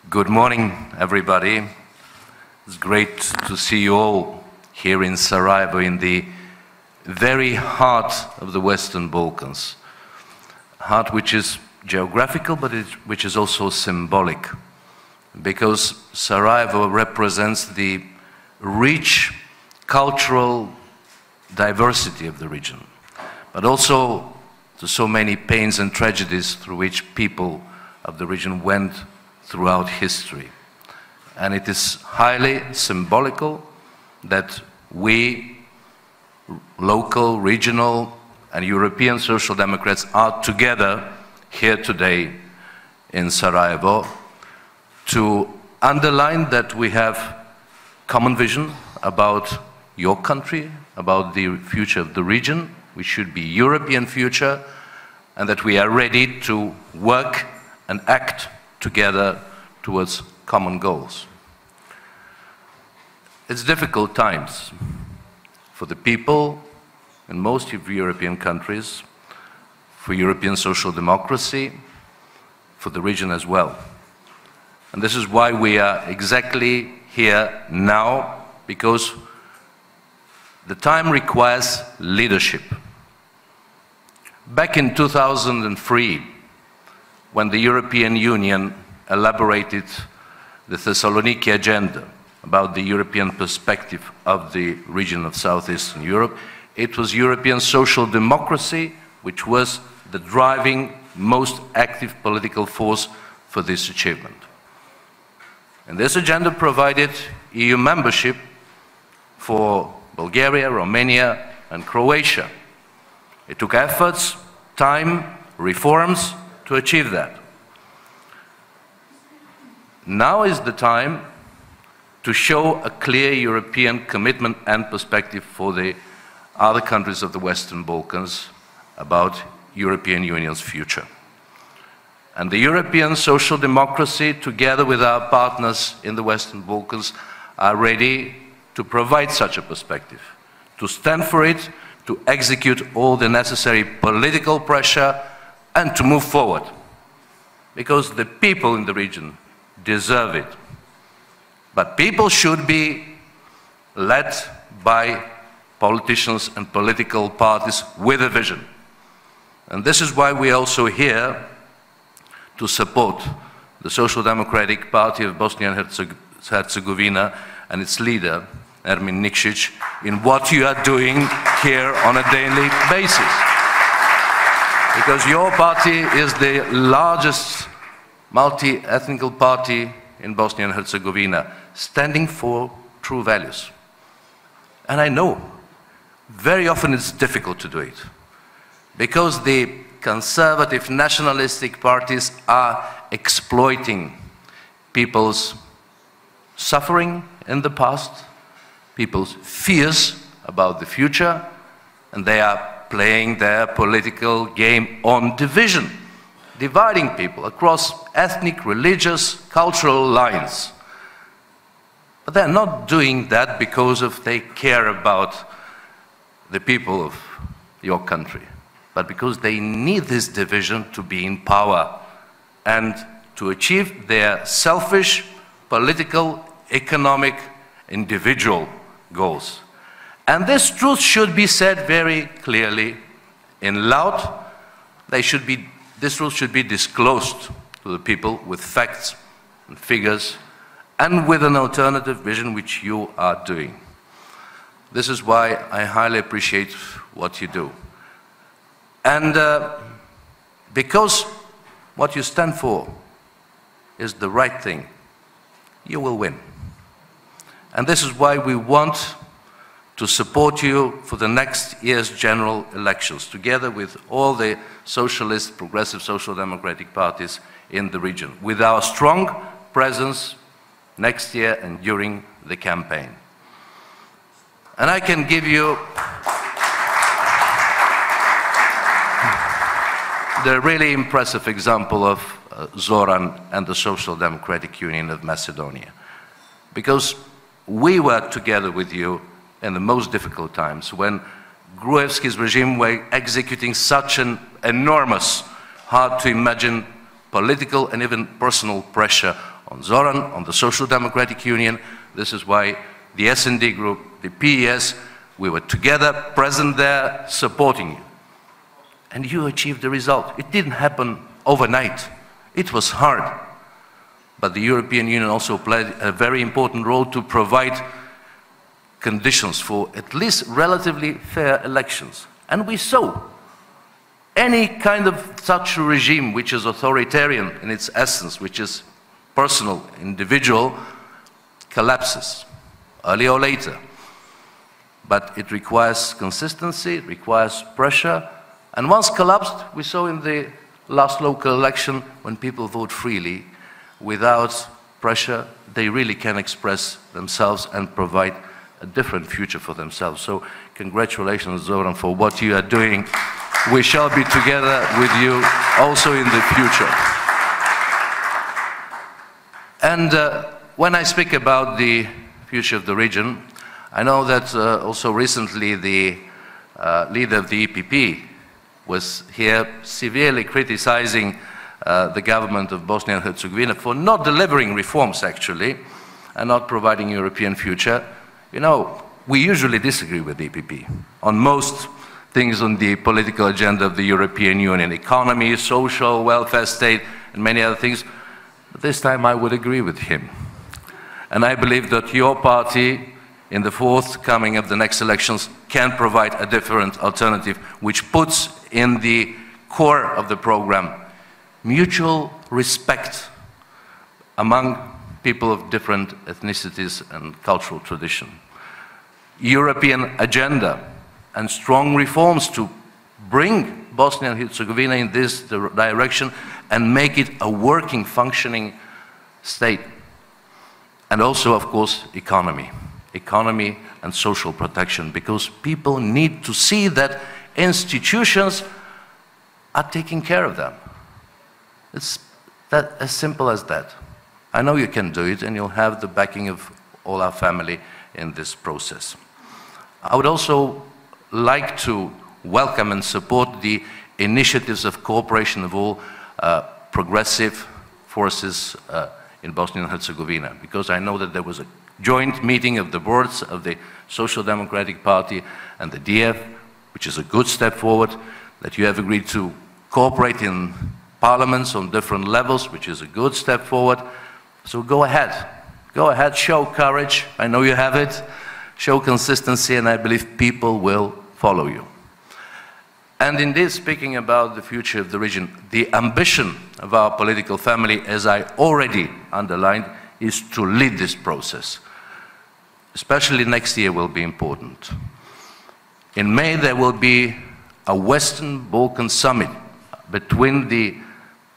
Good morning, everybody. It's great to see you all here in Sarajevo, in the very heart of the Western Balkans. Heart which is geographical, but which is also symbolic, because Sarajevo represents the rich cultural diversity of the region, but also to so many pains and tragedies through which people of the region went throughout history. And it is highly symbolical that we, local, regional, and European Social Democrats are together here today in Sarajevo to underline that we have common vision about your country, about the future of the region, which should be European future, and that we are ready to work and act together towards common goals. It's difficult times for the people in most of European countries, for European social democracy, for the region as well. And this is why we are exactly here now, because the time requires leadership. Back in 2003, when the European Union elaborated the Thessaloniki Agenda about the European perspective of the region of Southeastern Europe, it was European social democracy which was the driving, most active political force for this achievement. And this agenda provided EU membership for Bulgaria, Romania, and Croatia. It took efforts, time, reforms to achieve that. Now is the time to show a clear European commitment and perspective for the other countries of the Western Balkans about European Union's future. And the European social democracy, together with our partners in the Western Balkans, are ready to provide such a perspective, to stand for it, to execute all the necessary political pressure, and to move forward. Because the people in the region deserve it. But people should be led by politicians and political parties with a vision. And this is why we are also here to support the Social Democratic Party of Bosnia and Herzegovina and its leader, Ermin Nikšić, in what you are doing here on a daily basis. Because your party is the largest multi-ethnic party in Bosnia and Herzegovina, standing for true values. And I know, very often it's difficult to do it, because the conservative nationalistic parties are exploiting people's suffering in the past, people's fears about the future, and they are playing their political game on division, dividing people across ethnic, religious, cultural lines. But they're not doing that because they care about the people of your country, but because they need this division to be in power and to achieve their selfish, political, economic, individual goals. And this truth should be said very clearly and loud. This truth should be disclosed to the people with facts and figures and with an alternative vision, which you are doing. This is why I highly appreciate what you do. And because what you stand for is the right thing, you will win. And this is why we want to support you for the next year's general elections, together with all the socialist, progressive, social democratic parties in the region, with our strong presence next year and during the campaign. And I can give you the really impressive example of Zoran and the Social Democratic Union of Macedonia, because we were together with you in the most difficult times, when Gruevski's regime were executing such an enormous, hard to imagine political and even personal pressure on Zoran, on the Social Democratic Union. This is why the S&D group, the PES, we were together, present there, supporting you. And you achieved the result. It didn't happen overnight. It was hard. But the European Union also played a very important role to provide conditions for at least relatively fair elections. And we saw any kind of such regime which is authoritarian in its essence, which is personal, individual, collapses, earlier or later. But it requires consistency, it requires pressure, and once collapsed, we saw in the last local election, when people vote freely, without pressure, they really can express themselves and provide a different future for themselves. So congratulations, Zoran, for what you are doing. We shall be together with you also in the future. And when I speak about the future of the region, I know that also recently the leader of the EPP was here severely criticizing the government of Bosnia and Herzegovina for not delivering reforms, actually, and not providing European future. You know, we usually disagree with the EPP on most things on the political agenda of the European Union, economy, social, welfare state, and many other things. But this time I would agree with him. And I believe that your party, in the forthcoming of the next elections, can provide a different alternative, which puts in the core of the program mutual respect among people of different ethnicities and cultural tradition, European agenda, and strong reforms to bring Bosnia and Herzegovina in this direction and make it a working, functioning state. And also, of course, economy and social protection, because people need to see that institutions are taking care of them. It's as simple as that. I know you can do it, and you'll have the backing of all our family in this process. I would also like to welcome and support the initiatives of cooperation of all progressive forces in Bosnia and Herzegovina, because I know that there was a joint meeting of the boards of the Social Democratic Party and the DF, which is a good step forward, that you have agreed to cooperate in parliaments on different levels, which is a good step forward. So go ahead, show courage, I know you have it, show consistency, and I believe people will follow you. And indeed, speaking about the future of the region, the ambition of our political family, as I already underlined, is to lead this process. Especially next year will be important. In May, there will be a Western Balkan summit between the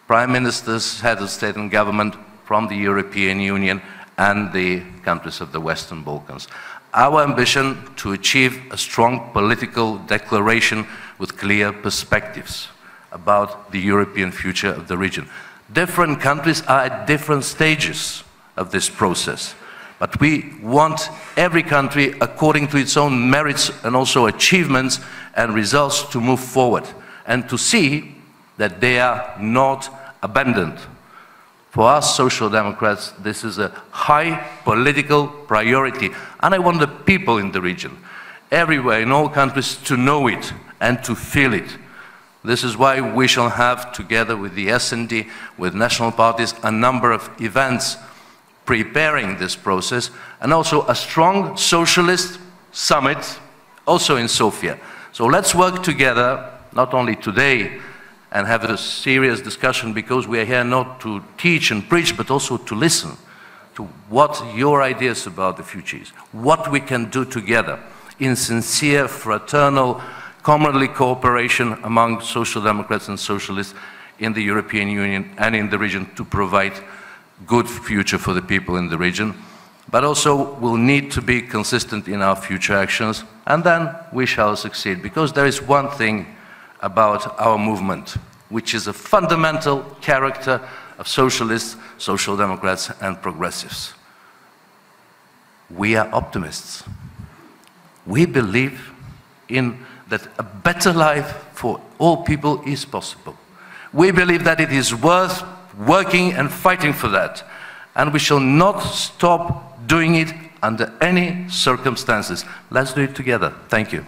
prime ministers, head of state and government from the European Union and the countries of the Western Balkans. Our ambition to achieve a strong political declaration with clear perspectives about the European future of the region. Different countries are at different stages of this process, but we want every country, according to its own merits and also achievements and results, to move forward and to see that they are not abandoned. For us Social Democrats, this is a high political priority, and I want the people in the region, everywhere in all countries, to know it and to feel it. This is why we shall have, together with the S&D, with national parties, a number of events preparing this process, and also a strong socialist summit, also in Sofia. So let's work together, not only today, and have a serious discussion, because we are here not to teach and preach, but also to listen to what your ideas about the future is, what we can do together in sincere, fraternal, comradely cooperation among Social Democrats and Socialists in the European Union and in the region to provide good future for the people in the region. But also we'll need to be consistent in our future actions, and then we shall succeed, because there is one thing about our movement, which is a fundamental character of socialists, social democrats, and progressives. We are optimists. We believe in that a better life for all people is possible. We believe that it is worth working and fighting for that. and we shall not stop doing it under any circumstances. Let's do it together. Thank you.